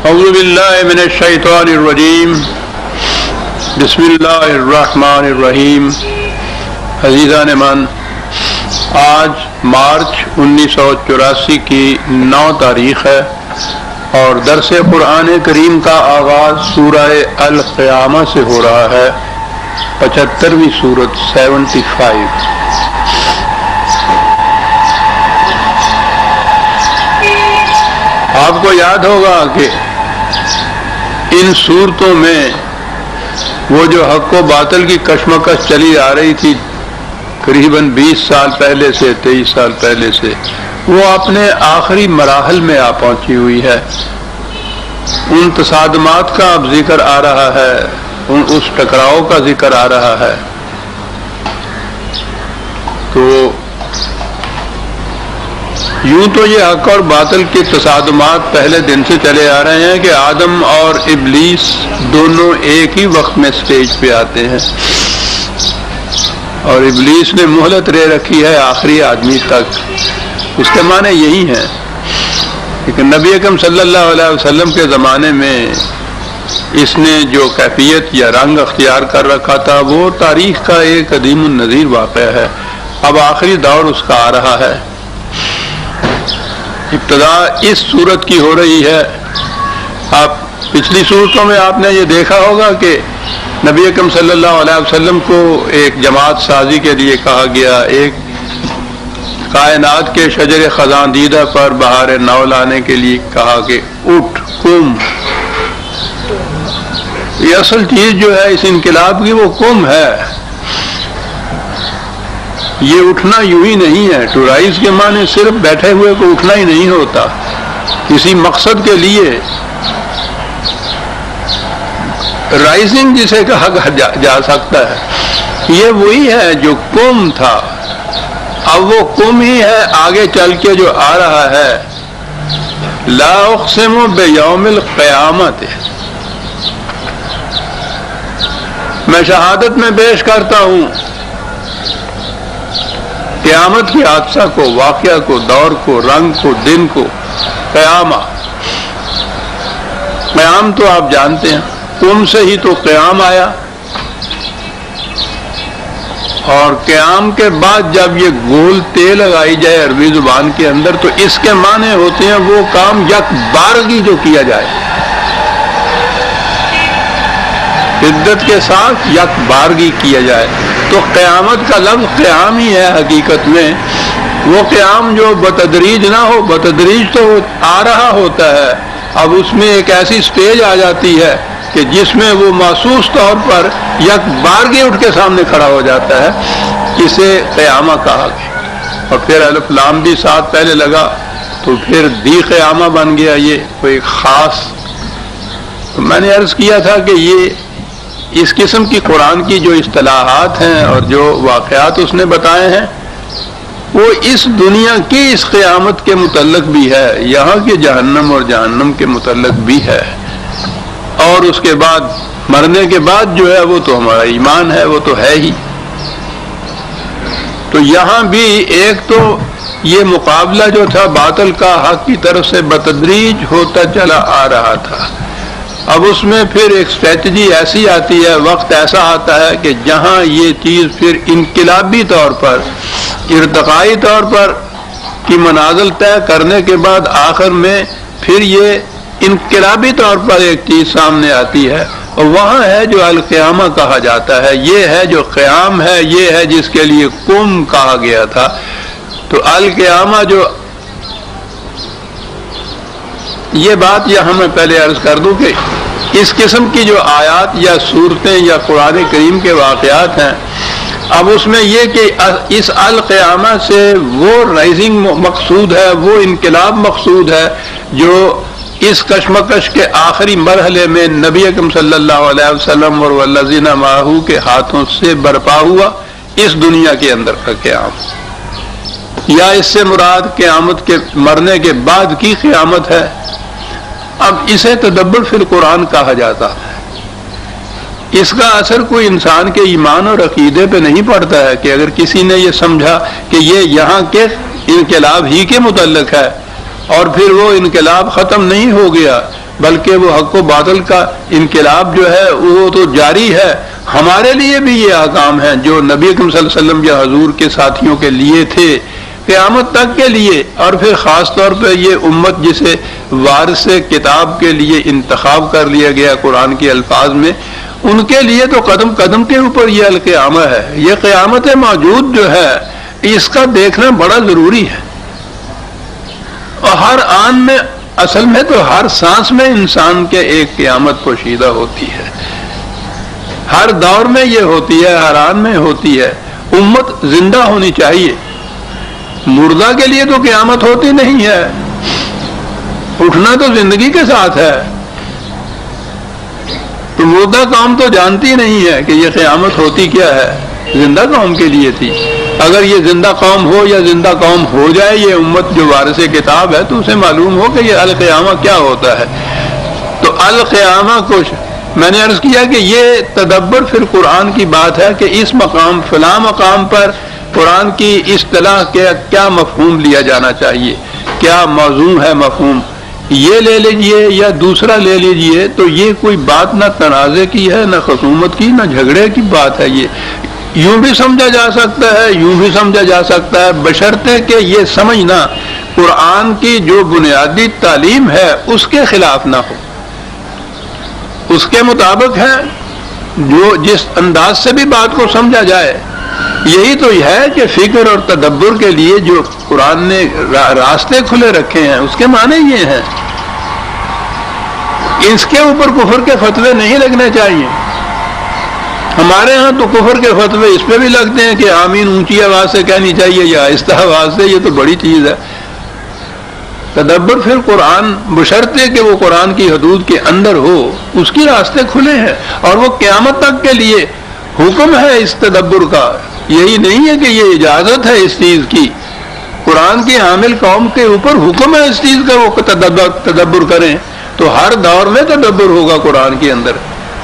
اعوذ باللہ من الشیطان الرجیم بسم اللہ الرحمن الرحیم۔ عزیزان من، آج مارچ 1984 کی 9 تاریخ ہے اور درس قرآن کریم کا آغاز سورہ القیامہ سے ہو رہا ہے، 75ویں سورت 75۔ آپ کو یاد ہوگا کہ ان صورتوں میں وہ جو حق و باطل کی کشمکش چلی آ رہی تھی قریباً 20 سال پہلے سے 23 سال پہلے سے، وہ اپنے آخری مراحل میں آ پہنچی ہوئی ہے۔ ان تصادمات کا اب ذکر آ رہا ہے، اس ٹکراؤ کا ذکر آ رہا ہے۔ تو یوں تو یہ حق اور باطل کے تصادمات پہلے دن سے چلے آ رہے ہیں کہ آدم اور ابلیس دونوں ایک ہی وقت میں سٹیج پہ آتے ہیں، اور ابلیس نے مہلت لے رکھی ہے آخری آدمی تک۔ اس کے معنی یہی ہیں، لیکن نبی اکرم صلی اللہ علیہ وسلم کے زمانے میں اس نے جو کیفیت یا رنگ اختیار کر رکھا تھا وہ تاریخ کا ایک قدیم النظیر واقعہ ہے۔ اب آخری دور اس کا آ رہا ہے۔ ابتدا اس صورت کی ہو رہی ہے۔ آپ پچھلی صورتوں میں آپ نے یہ دیکھا ہوگا کہ نبی اکرم صلی اللہ علیہ وسلم کو ایک جماعت سازی کے لیے کہا گیا، ایک کائنات کے شجر خزاں دیدہ پر بہار نو لانے کے لیے کہا کہ اٹھ قم۔ یہ اصل چیز جو ہے اس انقلاب کی وہ قم ہے۔ یہ اٹھنا یوں ہی نہیں ہے۔ ٹو رائز کے معنی صرف بیٹھے ہوئے کو اٹھنا ہی نہیں ہوتا، کسی مقصد کے لیے رائزنگ جسے کہا جا سکتا ہے، یہ وہی ہے جو قم تھا۔ اب وہ قم ہی ہے آگے چل کے جو آ رہا ہے۔ لا اقسم بیوم القیامت، میں شہادت میں پیش کرتا ہوں قیامت کی حادثہ کو، واقعہ کو، دور کو، رنگ کو، دن کو۔ قیامہ، قیام تو آپ جانتے ہیں، قم سے ہی تو قیام آیا، اور قیام کے بعد جب یہ گول تے لگائی جائے عربی زبان کے اندر تو اس کے معنی ہوتے ہیں وہ کام یک بارگی جو کیا جائے، شدت کے ساتھ یک بارگی کیا جائے۔ تو قیامت کا لفظ قیام ہی ہے حقیقت میں۔ وہ قیام جو بتدریج نہ ہو، بتدریج تو آ رہا ہوتا ہے، اب اس میں ایک ایسی سٹیج آ جاتی ہے کہ جس میں وہ محسوس طور پر یک بارگی اٹھ کے سامنے کھڑا ہو جاتا ہے، اسے قیامہ کہا گیا۔ اور پھر الف لام بھی ساتھ پہلے لگا تو پھر دی قیامہ بن گیا۔ یہ کوئی خاص، تو میں نے عرض کیا تھا کہ یہ اس قسم کی قرآن کی جو اصطلاحات ہیں اور جو واقعات اس نے بتائے ہیں وہ اس دنیا کی اس قیامت کے متعلق بھی ہے، یہاں کے جہنم اور جہنم کے متعلق بھی ہے، اور اس کے بعد مرنے کے بعد جو ہے وہ تو ہمارا ایمان ہے، وہ تو ہے ہی۔ تو یہاں بھی ایک تو یہ مقابلہ جو تھا باطل کا حق کی طرف سے بتدریج ہوتا چلا آ رہا تھا۔ اب اس میں پھر ایک اسٹریٹجی ایسی آتی ہے، وقت ایسا آتا ہے کہ جہاں یہ چیز پھر انقلابی طور پر، ارتقائی طور پر کی منازل طے کرنے کے بعد آخر میں پھر یہ انقلابی طور پر ایک چیز سامنے آتی ہے، اور وہاں ہے جو القیامہ کہا جاتا ہے۔ یہ ہے جو قیام ہے، یہ ہے جس کے لیے قم کہا گیا تھا۔ تو القیامہ جو، یہ بات یہاں میں پہلے عرض کر دوں کہ اس قسم کی جو آیات یا صورتیں یا قرآن کریم کے واقعات ہیں، اب اس میں یہ کہ اس القیامہ سے وہ رائزنگ مقصود ہے، وہ انقلاب مقصود ہے جو اس کشمکش کے آخری مرحلے میں نبی اکرم صلی اللہ علیہ وسلم اور والذین معہ کے ہاتھوں سے برپا ہوا، اس دنیا کے اندر کا قیام، یا اس سے مراد قیامت کے مرنے کے بعد کی قیامت ہے۔ اب اسے تدبر فی القرآن کہا جاتا ہے۔ اس کا اثر کوئی انسان کے ایمان اور عقیدے پہ نہیں پڑتا ہے کہ اگر کسی نے یہ سمجھا کہ یہ یہاں کے انقلاب ہی کے متعلق ہے اور پھر وہ انقلاب ختم نہیں ہو گیا، بلکہ وہ حق و باطل کا انقلاب جو ہے وہ تو جاری ہے. ہمارے لیے بھی یہ احکام ہیں جو نبی اکرم صلی اللہ علیہ وسلم یا حضور کے ساتھیوں کے لیے تھے قیامت تک کے لیے. اور پھر خاص طور پہ یہ امت جسے وارث کتاب کے لیے انتخاب کر لیا گیا قرآن کے الفاظ میں، ان کے لیے تو قدم قدم کے اوپر یہ القیامہ ہے. یہ قیامت موجود جو ہے اس کا دیکھنا بڑا ضروری ہے. اور ہر آن میں، اصل میں تو ہر سانس میں انسان کے ایک قیامت پوشیدہ ہوتی ہے. ہر دور میں یہ ہوتی ہے، ہر آن میں ہوتی ہے. امت زندہ ہونی چاہیے. مردہ کے لیے تو قیامت ہوتی نہیں ہے. اٹھنا تو زندگی کے ساتھ ہے. تو مردہ قوم تو جانتی نہیں ہے کہ یہ قیامت ہوتی کیا ہے، زندہ قوم کے لیے تھی. اگر یہ زندہ قوم ہو یا زندہ قوم ہو جائے یہ امت جو وارث کتاب ہے تو اسے معلوم ہو کہ یہ القیامہ کیا ہوتا ہے. تو القیامہ کچھ میں نے عرض کیا کہ یہ تدبر پھر قرآن کی بات ہے کہ اس مقام فلاں مقام پر قرآن کی اصطلاح کے کیا مفہوم لیا جانا چاہیے، کیا موضوع ہے مفہوم، یہ لے لیجئے یا دوسرا لے لیجئے. تو یہ کوئی بات نہ تنازع کی ہے، نہ خصومت کی، نہ جھگڑے کی بات ہے. یہ یوں بھی سمجھا جا سکتا ہے، یوں بھی سمجھا جا سکتا ہے، بشرطے کہ یہ سمجھنا قرآن کی جو بنیادی تعلیم ہے اس کے خلاف نہ ہو، اس کے مطابق ہے. جو جس انداز سے بھی بات کو سمجھا جائے، یہی تو ہے کہ فکر اور تدبر کے لیے جو قرآن نے راستے کھلے رکھے ہیں اس کے معنی یہ ہیں. اس کے اوپر کفر کے فتوے نہیں لگنے چاہیے. ہمارے ہاں تو کفر کے فتوے اس پہ بھی لگتے ہیں کہ آمین اونچی آواز سے کہنی چاہیے یا آہستہ آواز سے. یہ تو بڑی چیز ہے. تدبر پھر قرآن بشرطے کہ وہ قرآن کی حدود کے اندر ہو، اس کی راستے کھلے ہیں اور وہ قیامت تک کے لیے حکم ہے اس تدبر کا. یہی نہیں ہے کہ یہ اجازت ہے اس چیز کی. قرآن کی حامل قوم کے اوپر حکم ہے اس چیز کا وہ تدبر کریں. تو ہر دور میں تدبر ہوگا قرآن کے اندر.